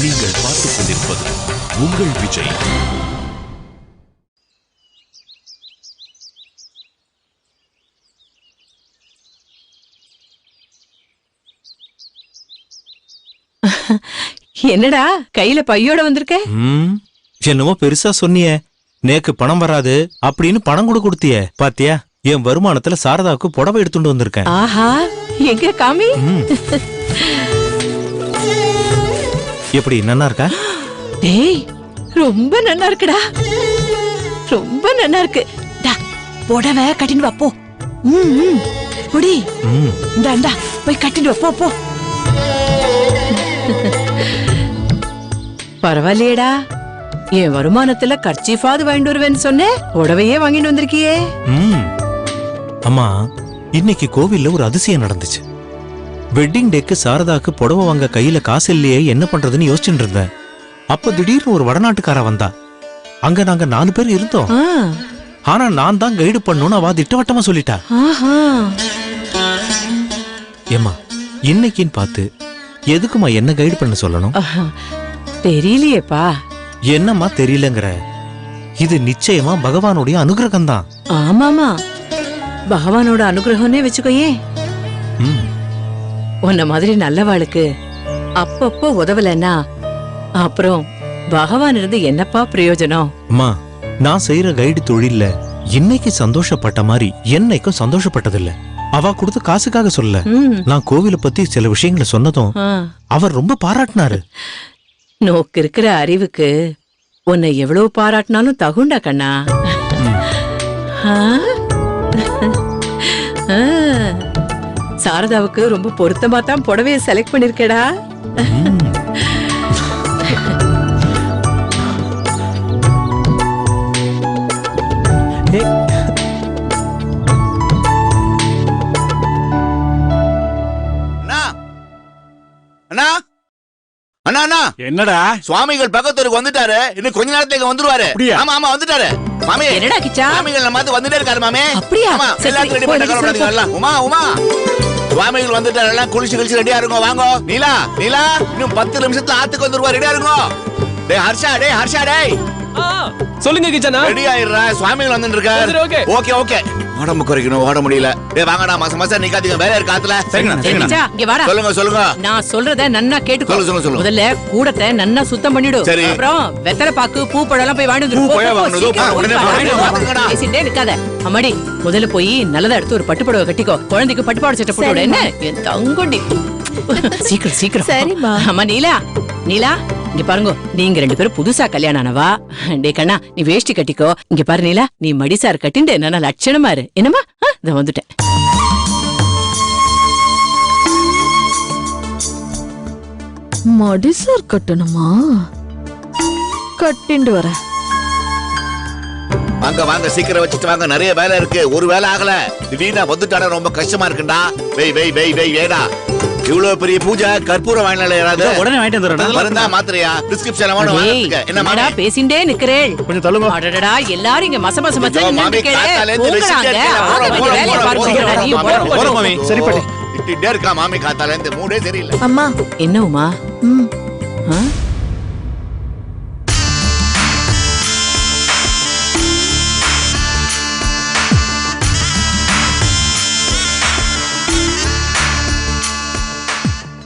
நீங்கள் பார்த்துக் கொண்டிருப்பது உங்கள் விஜய். என்னடா கையில பையோட வந்திருக்க? என்னமோ பெருசா சொன்னியே, நேக்கு பணம் வராது அப்படின்னு பணம் கூட கொடுத்தியே பாத்தியா? என் வருமானத்துல சாரதாவுக்கு புடவை எடுத்துட்டு வந்திருக்கேன். ஆஹா, எங்க காமி. எப்படி நன்னா இருக்கா? டேய், ரொம்ப நன்னா இருக்குடா, ரொம்ப நன்னா இருக்கு. புடவை கட்டின்னு வா போ. புடி, இந்தா போய் கட்டிட்டு வா போ. பரவாயில்லையடா, என் வருமானத்துல கர்ச்சீஃபாவது வாங்கிட்டு வருவேன்னு சொன்னேன், புடவையே வாங்கிட்டு வந்திருக்கியே. அம்மா, இன்னைக்கு கோவில்ல ஒரு அதிசயம் நடந்துச்சு. வெட்டிங் டேக்கு சாரதாக்கு புடவை வாங்க கையில காசு இல்லையே, என்ன பண்றதுன்னு யோசிச்சுட்டு இருந்தேன். அப்ப திடீர்னு ஒரு வடநாட்டுக்கார வந்தா. அங்க நாங்க 4 பேர் இருந்தோம். ஆனா நான் தான் கைடு பண்ணணும்னு அவ திட்டவட்டமா சொல்லிட்டா. ஏமா, இன்னைக்குன்னு பார்த்து எதுக்குமா என்ன கைடு பண்ண சொல்லணும்? தெரியலையேப்பா. என்னம்மா தெரியலங்கிற? இது நிச்சயமா பகவானுடைய அனுகிரகம் தான். ஆமாமா, பகவானோட அனுகிரகம்னே வச்சுக்கோயே. உன்ன மாதிரி நல்லவாளுக்கு அப்பப்போ உதவலன்னா அப்புறம் பகவான் இருந்து என்னப்பா பிரயோஜனம்? அம்மா, நான் செய்யற கைடு தொழில்ல இன்னைக்கு சந்தோஷப்பட்ட மாதிரி என்னைக்கும் சந்தோஷப்பட்டதில்ல. அவ கொடுத்த காசுக்காக சொல்ல, நான் கோவிலை பத்தி சில விஷயங்களை சொன்னதும் அவர் ரொம்ப பாராட்டினாரு. நோக்கு இருக்கிற அறிவுக்கு உன்னை எவ்வளவு பாராட்டினாலும் தகுண்டா கண்ணா. சாரதாவுக்கு ரொம்ப பொருத்தமா தான் புடவைய செலக்ட் பண்ணிருக்கேடா. என்னடா சுவாமிகள் பக்கத்தூருக்கு வந்துட்டாரு, இன்னும் கொஞ்ச நேரத்துல வந்துருவாரு. ஆமா ஆமா வந்துட்டாரு மாமே. என்னடா கிச்சா, சுவாமிகள் நம்ம வந்துட்டே இருக்காரு மாமே. அப்படியே ஆமா, எல்லாரும் ரெடி பண்ணி உமா உமா சுவாமிகள் வந்துட்டாரு, எல்லாம் குளிச்சு ரெடியா இருங்க. வாங்க நீலா, நீலா இன்னும் 10 நிமிஷத்துல ஆத்துக்கு வந்துருவாரு, ரெடியா இருங்க. டேய் ஹர்ஷா, டேய் ஹர்ஷா, டேய் சொல்லுங்க கிச்சனா. ரெடி ஆயிடுறா, சுவாமிகள் வந்துட்டு இருக்காரு. ஓகே ஓகே, உடம்பு குறைக்கணும், ஓட முடியல. டேய் வாங்கடா, மாசம் நிக்காதீங்க, வேலை இருக்கு ஆத்துல. சரிங்கண்ணா, இங்க வாடா. சொல்லுங்க. நான் சொல்றத நன்னா கேட்டுக்கோ. சொல்லு. முதல்ல கூடத்தை நன்னா சுத்தம் பண்ணிடு. அப்புறம் வெத்தலை பாக்கு பூ பழம் போய் வாங்கிட்டு வந்து பேசிட்டே இருக்காத. அம்மாடி, முதல்ல போய் நல்லதா எடுத்து ஒரு பட்டு புடவை கட்டிக்கோ. குழந்தைக்கு பட்டுப்பாடு சட்டை போட்டு விட. என்ன என் தங்கொண்டி, சீக்கிரம். சரிம்மா. அம்மா நீலா, இங்க பாருங்க, நீங்க 2 பேரும் புதுசா கல்யாணம் ஆனவா. டே கண்ணா, நீ வேஷ்டி கட்டிக்கோ. இங்க பாரு நீலா, நீ மடிசார் கட்டிண்டு என்ன லட்சணமா இரு. என்னமா, இத வந்துட்டேன். மடிசார் கட்டணுமா? கட்டிண்டு வர. வாங்க சீக்கிரம் வச்சுட்டு வாங்க, நிறைய வேலை இருக்கு. ஒரு வேலை ஆகல, திடீர்னு வந்துட்டாடா, ரொம்ப கஷ்டமா இருக்குண்டா. வேடா, இவ்வளவு பெரிய பூஜை, கற்பூரம் வாங்கினால யாராவது உடனே வாங்கிட்டு வந்துறேன். மருந்தா மாத்திரையா பிரிஸ்கிரிப்ஷன் வாங்க. என்னடா பேசிண்டே நிக்கிறேன்? கொஞ்சம் தள்ளுங்க. அடடா, எல்லாரும் இங்க மச சரி பண்ணி இட்டிட்டே இருக்கா மாமி, காத்தால இருந்து மூடே தெரியல. அம்மா. என்ன உமா?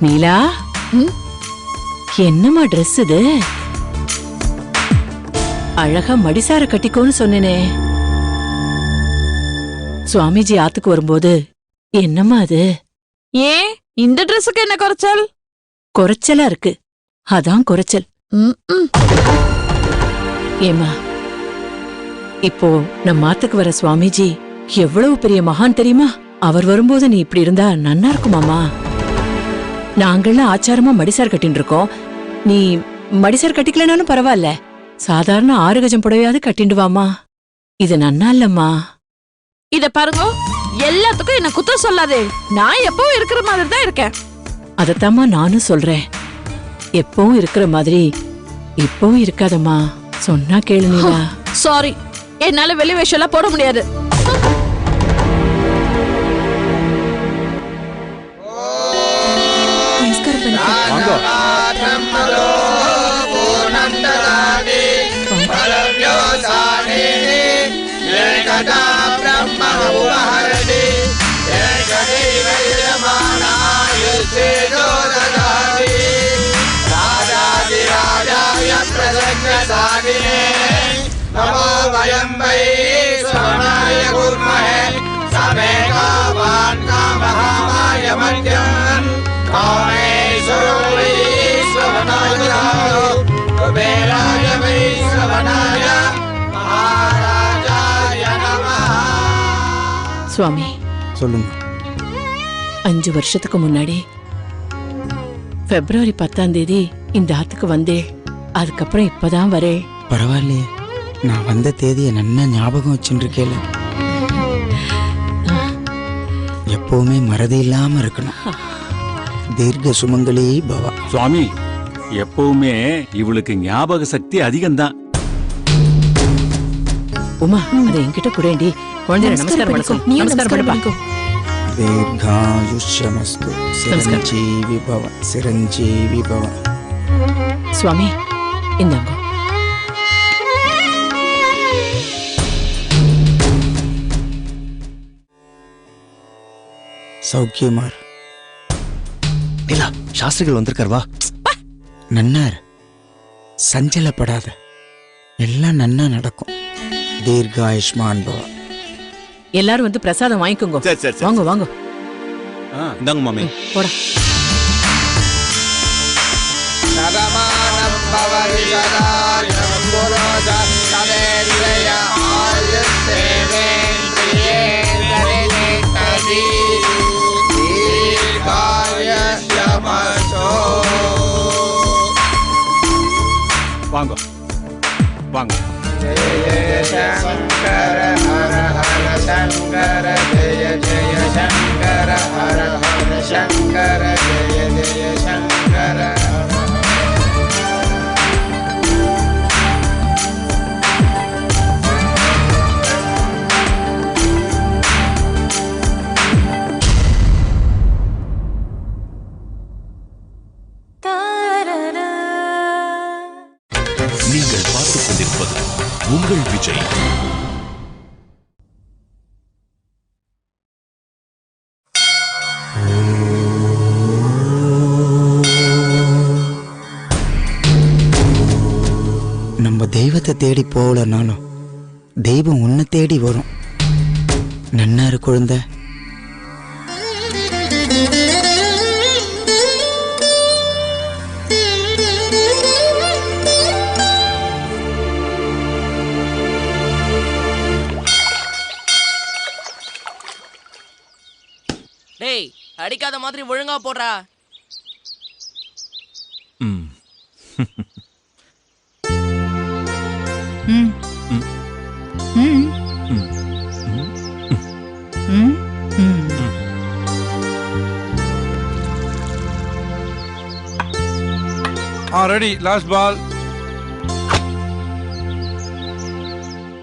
நீலா, என்னம்மா ட்ரெஸ் இது? அழகா மடிசார கட்டிக்கோன்னு சொன்னேனே. சுவாமிஜி ஆத்துக்கு வரும்போது என்னம்மா அது? ஏன் இந்த ட்ரெஸ்ஸுக்கு என்ன குறைச்சல்? குறைச்சலா இருக்கு, அதான் குறைச்சல். ஏமா, இப்போ நம்ம ஆத்துக்கு வர சுவாமிஜி எவ்வளவு பெரிய மகான் தெரியுமா? அவர் வரும்போது நீ இப்படி இருந்தா நன்னா இருக்குமாமா. நாங்கள்லாம் ஆச்சாரமா மடிசார் கட்டின்னு இருக்கோம். நீ மடிசார் கட்டிக்கலனாலும் பரவாயில்ல, சாதாரண 6 கஜம் புடவையாவது கட்டிண்டு வாமா. இது நன்னா இல்லம்மா. இத பாருங்க, எல்லாத்துக்கும் என்ன குத்தம் சொல்லாதே. நான் எப்பவும் இருக்கிற மாதிரி தான் இருக்கேன். அதத்தாம்மா நானும் சொல்றேன். எப்பவும் இருக்கிற மாதிரி இப்பவும் இருக்காதம்மா. சொன்னா கேளு நீலா. சாரி, என்னால வெளி வேஷம் எல்லாம் போட முடியாது. வாங்க. राजा ब्रह्म उपहरति एकदैव यजमानायुष्येजो ददाति राजाधिराजाय प्रसन्नसादिने नमो वयं वै श्रवणाय कुर्महे समे कामान् कामहामाय मध्यन् कामेश्वरो वै श्रवणाय कुबेराय वै श्रवणाय महाराजाय नमः. சுவாமி சொல்லுங்க. 5 வருஷத்துக்கு முன்னாடி பிப்ரவரி 10ஆம் தேதி இந்த ஆத்துக்கு வந்தே. அதுக்கப்புறம் இப்பதான் வரே. பரவாயில்லையே, நான் வந்த தேதியை நன்னா ஞாபகம் வச்சுருக்கேல. எப்பவுமே மறதி இல்லாம இருக்கணும். தீர்க்க சுமங்கலி பவா. சுவாமி, எப்பவுமே இவளுக்கு ஞாபக சக்தி அதிகம்தான். உமா, அதை என்கிட்ட குடேண்டி. குழந்தை நமஸ்காரம் பண்ணிக்கோ. நமஸ்காரம் பண்ணிக்கோ. दीर्घायुष्यमस्तु चिरंजीवी भव चिरंजीवी भव. சுவாமி இந்தாங்க. சௌக்கியமார். நிலா, சாஸ்திரிகள் வந்திருக்கார், வா. நன்னார், சஞ்சலப்படாத, எல்லாம் நன்னா நடக்கும். தீர்காயுஷ்மான் பவ. எல்லாரும் வந்து பிரசாதம் வாங்கிக்கோங்க. சரி, சரி, சரி. வாங்க வாங்க. இந்தாங்க மாமி. போடா. சதமானம் பவதி சதாயம் புரோத சதேந்திரய ஆயுஸ்தேவேந்திரியே தரிநேததி தீர்காயுஷ்யமசோ. வாங்க வாங்க. जय जय शंकर हर हर शंकर जय जय शंकर हर हर शंकर जय जय शंकर. நீங்கள் பார்த்துக் கொண்டிருப்பது உங்கள் விஜய். நம்ம தெய்வத்தை தேடி போகலனாலும் தெய்வம் உன்னை தேடி வரும். நன்னாரு குழந்தை. டேய், அடிக்காத மாதிரி ஒழுங்கா போடுறா. ம். Ready, last ball.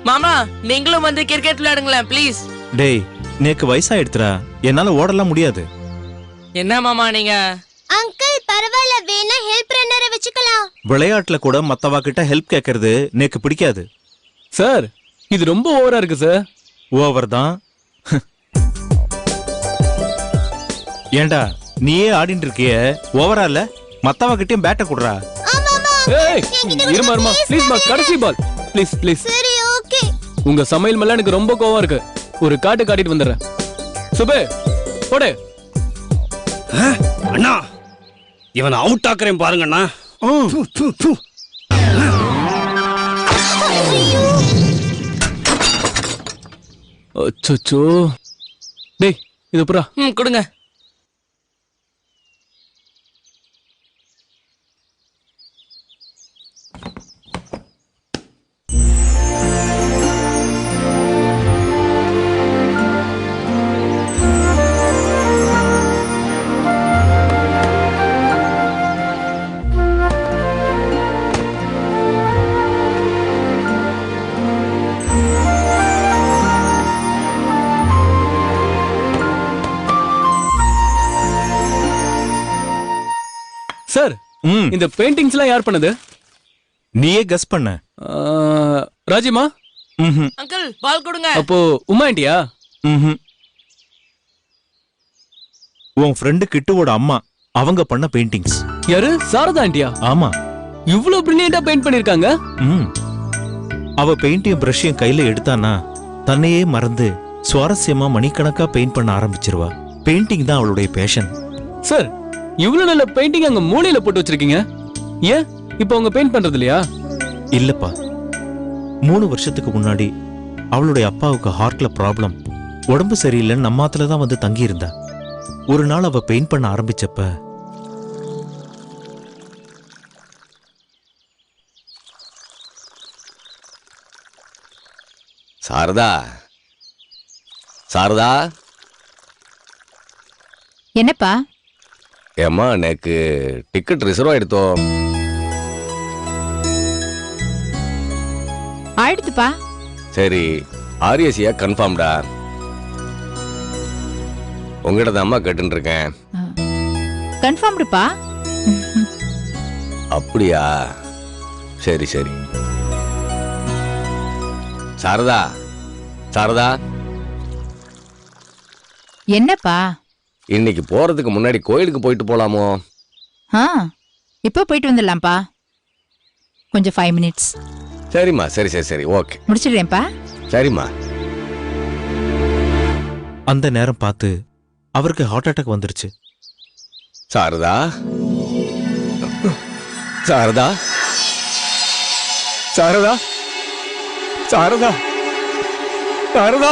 மாமா, நீங்களும் வந்து கிரிக்கெட் விளையாடுங்களேன் ப்ளீஸ். டேய், நேக்கு வயசாயிடுத்துடா, என்னால ஓடலாம் முடியாது. என்ன மாமா நீங்க? அங்கிள் பரவாயில்ல, வேணா ஹெல்ப் ரன்னரை வெச்சுக்கலாம். விளையாட்டுல கூட மத்தவா கிட்ட ஹெல்ப் கேட்கறது நேக்கு பிடிக்காது. சார், இது ரொம்ப ஓவரா இருக்கு சார். ஓவர் தான். ஏண்டா நீயே ஆடிட்டு இருக்கிய, ஓவரா இல்ல? மத்தவா கிட்டயும் பேட்டை குடுறா. ஏய், இருமா இருமா, ப்ளீஸ் மா, கடைசி பால். Please please. சரி, ஓகே. உங்க சமையல் மேல எனக்கு ரொம்ப கோவம் இருக்கு. ஒரு காட்டு காட்டிட்டு வந்துடுறேன். சுபே, போடு. அண்ணா, இவன் அவுட் ஆக்குறேன் பாருங்கண்ணா. அச்சோ. டேய், இது புறா. கொடுங்க. சார், இந்த பெயிண்டிங்ஸ் எல்லாம் யார் பண்ணது? நீயே கெஸ் பண்ண. ராஜிமா, ம்ஹும். அங்கிள் பால் கொடுங்க. அப்போ உமா ஆண்டியா? ம்ஹும். உன் ஃப்ரெண்டு கிட்டுவோட அம்மா அவங்க பண்ண பெயிண்டிங்ஸ். யாரு? சாரதா ஆண்டியா? ஆமா. இவ்ளோ பிரில்லியண்டா பெயிண்ட் பண்ணிருக்காங்க. ம். அவ பெயிண்டையும் பிரஷையும் கையில எடுத்தானா தன்னையே மறந்து சுவாரஸ்யமா மணிக்கணக்கா பெயிண்ட் பண்ண ஆரம்பிச்சிருவா. பெயிண்டிங் தான் அவளுடைய பேஷன். சார், இவ்ளோ நல்ல பெயிண்டிங் அங்க மூலையில போட்டு வச்சிருக்கீங்க. ஏன் இப்போ அவங்க பெயிண்ட் பண்றது இல்லையா? இல்லப்பா, 3 வருஷத்துக்கு முன்னாடி அவளுடைய அப்பாவுக்கு ஹார்ட்ல ப்ராப்ளம். உடம்பு சரியில்லைன்னு நம்மாத்துல தான் வந்து தங்கி இருந்தா. ஒரு நாள் அவ பெயிண்ட் பண்ண ஆரம்பிச்சப்ப சாரதா, சாரதா. என்னப்பா? ஏம்மா எனக்கு டிக்கெட் ரிசர்வ் ஆயிடுத்தோ. ஆயிடுத்துப்பா. சரி, ஆர்எஸ்சியா கன்ஃபார்ம்டா. உங்ககிட்ட தான் அம்மா கேட்டுன்னு இருக்கேன். கன்ஃபார்ம்டுப்பா. அப்படியா? சரி சரி. சாரதா, சாரதா. என்னப்பா? இன்னைக்கு போறதுக்கு முன்னாடி கோயிலுக்கு போயிட்டு போலாமோ? இப்போ போயிட்டு வந்துடலாம்ப்பா. கொஞ்சம் 5 மினிட்ஸ். சரிம்மா, சரி சரி சரி, ஓகே. முடிச்சிடுறேன்ப்பா. சரிம்மா. அந்த நேரம் பார்த்து அவருக்கு ஹார்ட் அட்டாக் வந்துருச்சு. சாரதா, சாரதா, சாரதா, சாரதா, சாரதா,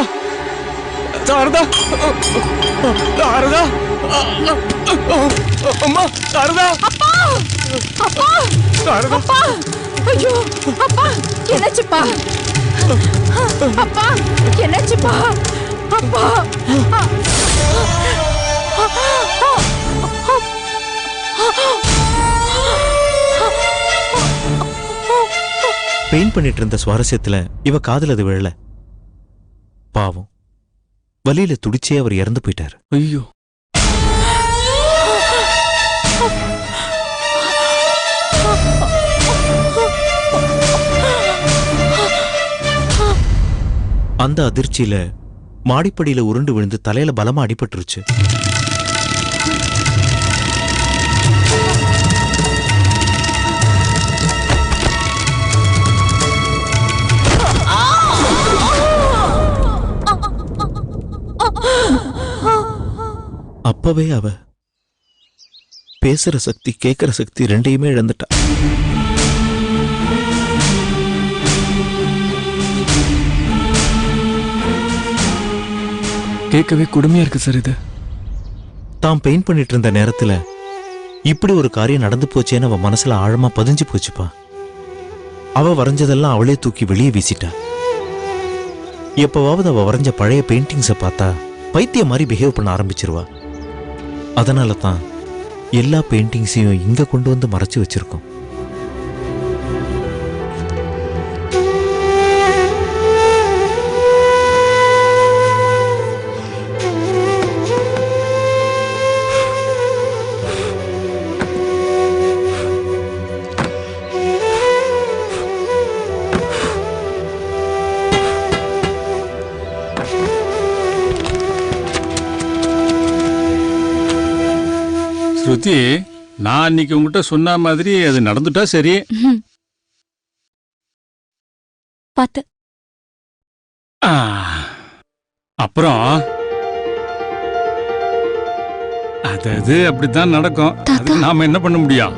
சாரதா, சாரதா, அம்மா, சாரதா, அப்பா, அப்பா, சாரதா, அப்பா, ஐயோ, அப்பா, என்னாச்சுப்பா? அப்பா, என்னாச்சுப்பா? அப்பா, பெயிண்ட் பண்ணிட்டு இருந்த சுவாரஸ்யத்துல இவ காதுல அது விழல. பாவம், வலியில துடிச்சே அவர் இறந்து போயிட்டாரு. ஐயோ. அந்த அதிர்ச்சியில மாடிப்படியில உருண்டு விழுந்து தலையில பலமா அடிபட்டுருச்சு. அப்பவே அவ பேசுற சக்தி கேட்கிற சக்தி ரெண்டையுமே இழந்துட்டா. கேட்கவே கொடுமையா இருக்கு சார் இது. தான் பெயிண்ட் பண்ணிட்டு இருந்த நேரத்துல இப்படி ஒரு காரியம் நடந்து போச்சேன்னு அவ மனசுல ஆழமா பதிஞ்சு போச்சுப்பா. அவ வரைஞ்சதெல்லாம் அவளே தூக்கி வெளியே வீசிட்டா. எப்பவாவது அவ வரைஞ்ச பழைய பெயிண்டிங்ஸை பார்த்தா பைத்தியம் மாதிரி பிஹேவ் பண்ண ஆரம்பிச்சிருவா. அதனால தான் எல்லா பெயிண்டிங்ஸையும் இங்க கொண்டு வந்து மறைச்சு வச்சிருக்கோம். ஸ்ருதி, நான் அன்னைக்கு உங்ககிட்ட சொன்ன மாதிரி அது நடந்துட்டா சரி. பாத்து. அப்புறம் அது அப்படித்தான் நடக்கும். அதுக்கு நாம என்ன பண்ண முடியும்?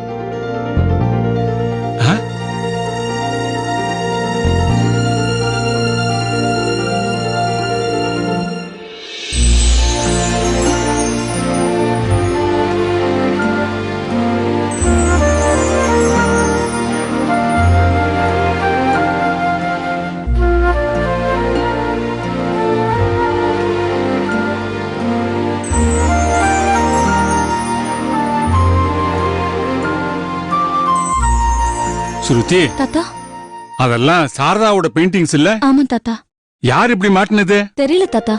ஸ்ருதி, தாத்தா, அதெல்லாம் சாரதாவோட பெயிண்டிங்ஸ் இல்ல? ஆமா தாத்தா. யார் இப்படி மாட்டினது? தெரியல தாத்தா.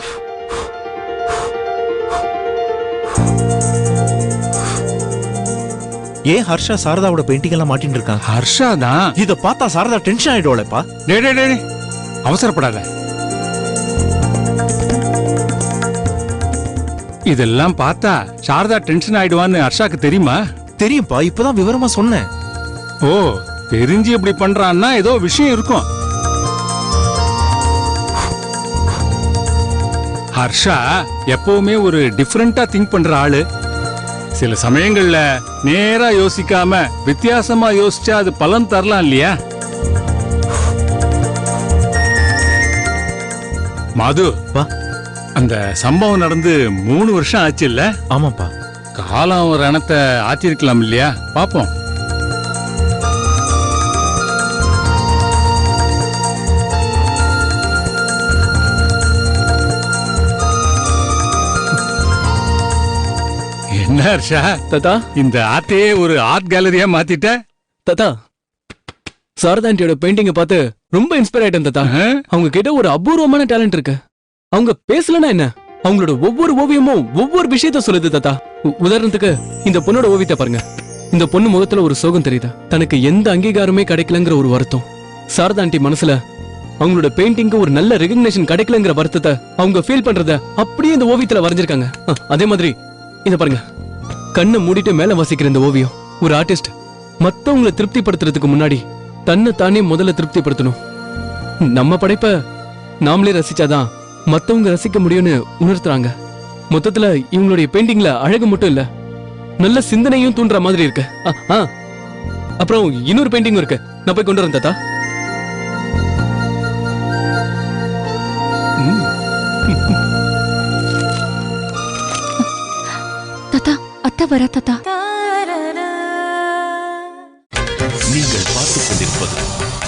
ஏன் ஹர்ஷா சாரதாவோட பெயிண்டிங் எல்லாம் மாட்டின்னு இருக்கான்? ஹர்ஷா தான். இத பார்த்தா சாரதா டென்ஷன் ஆயிடுவாளேப்பா. டேய், அவசரப்படாத. இதெல்லாம் பார்த்தா சாரதா டென்ஷன் ஆயிடுவான்னு ஹர்ஷாக்கு தெரியுமா? தெரியும்பா, இப்பதான் விவரமா சொன்னேன். ஓ, தெரிஞ்சு இப்படி பண்றான்னா ஏதோ விஷயம் இருக்கும். ஹர்ஷா எப்பவுமே ஒரு டிஃபரெண்டா திங்க் பண்ற ஆளு. சில சமயங்கள்ல நேரா யோசிக்காம வித்தியாசமா யோசிச்சா அது பலன் தரலாம் இல்லையா? மாது, அந்த சம்பவம் நடந்து 3 வருஷம் ஆச்சு இல்ல? ஆமாப்பா. காலம் ஒரு ரணத்தை ஆத்திருக்கலாம் இல்லையா? பாப்போம். என்ன ஹர்ஷா தாத்தா, இந்த ஆர்ட்டையே ஒரு ஆர்ட் கேலரியா மாத்திட்ட? தாத்தா, சாரதா ஆண்டியோட பெயிண்டிங்க பார்த்து ரொம்ப இன்ஸ்பயர் ஆயிட்டேன் தாத்தா. அவங்க கிட்ட ஒரு அபூர்வமான டேலண்ட் இருக்கு. அவங்க பேசலனா என்ன, அவங்களோட ஒவ்வொரு ஓவியமும் ஒவ்வொரு விஷயத்த சொல்லுது தாத்தா. உதாரணத்துக்கு இந்த பொண்ணோட ஓவியத்தை பாருங்க. இந்த பொண்ணு முகத்துல ஒரு சோகம் தெரியுதா? தனக்கு எந்த அங்கீகாரமே கிடைக்கலங்கிற ஒரு வருத்தம். சாரதா ஆண்டி மனசுல அவங்களோட பெயிண்டிங்க்கு ஒரு நல்ல ரெகக்னேஷன் கிடைக்கலங்கிற வருத்தத்தை அவங்க ஃபீல் பண்றத அப்படியே இந்த ஓவியத்துல வரைஞ்சிருக்காங்க. அதே மாதிரி இத பாருங்க, கண்ணை மூடிட்டு மேல வாசிக்கிற இந்த ஓவியம். ஒரு ஆர்டிஸ்ட் மத்தவங்களை திருப்திப்படுத்துறதுக்கு முன்னாடி தன்னை தானே முதல்ல திருப்திப்படுத்தணும். நம்ம படைப்ப நாமளே ரசிச்சாதான் மத்தவங்க ரசிக்க முடியும்னு உணர்த்துறாங்க. மொத்தத்துல இவங்களுடைய பெயிண்டிங்ல அழகு மட்டும் இல்ல, நல்ல சிந்தனையும் தூண்டுற மாதிரி இருக்கு. அப்புறம் இன்னொரு பெயிண்டிங் இருக்கு, நான் போய் கொண்டு வரேன் தாத்தா. தாத்தா, அத்தை வர தாத்தா. நீங்கள் பார்த்துக் கொண்டிருப்பது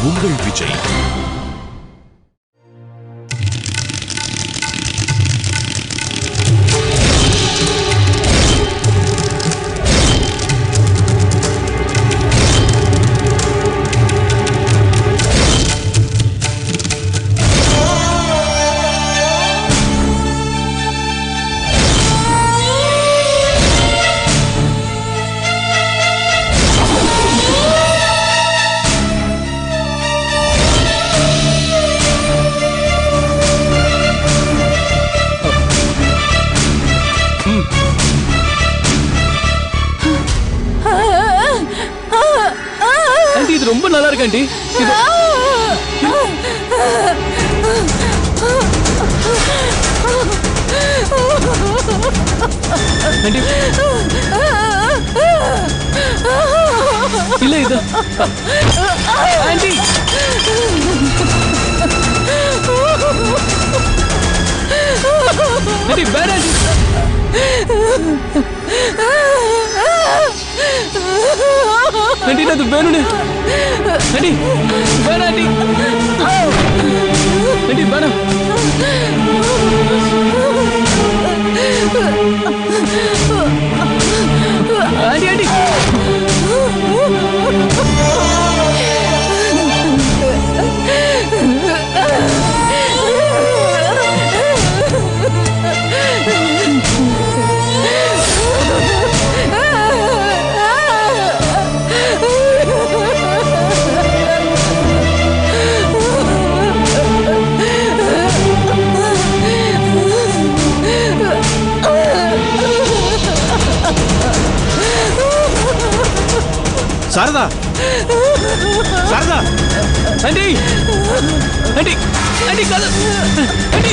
உங்கள் விஜய். ஆண்டி, இது ரொம்ப நல்லா இருக்கு ஆண்டி. இது ஆண்டி, இல்ல இது ஆண்டி. ஆண்டி, வேற ஆண்டி. ஆண்டி, அது வேணும்னு. ஆண்டி, வேணாம் ஆண்டி. ஆண்டி, வேணாம். Aunty, aunty. Sharada, Sharada, aunty, aunty, aunty, aunty.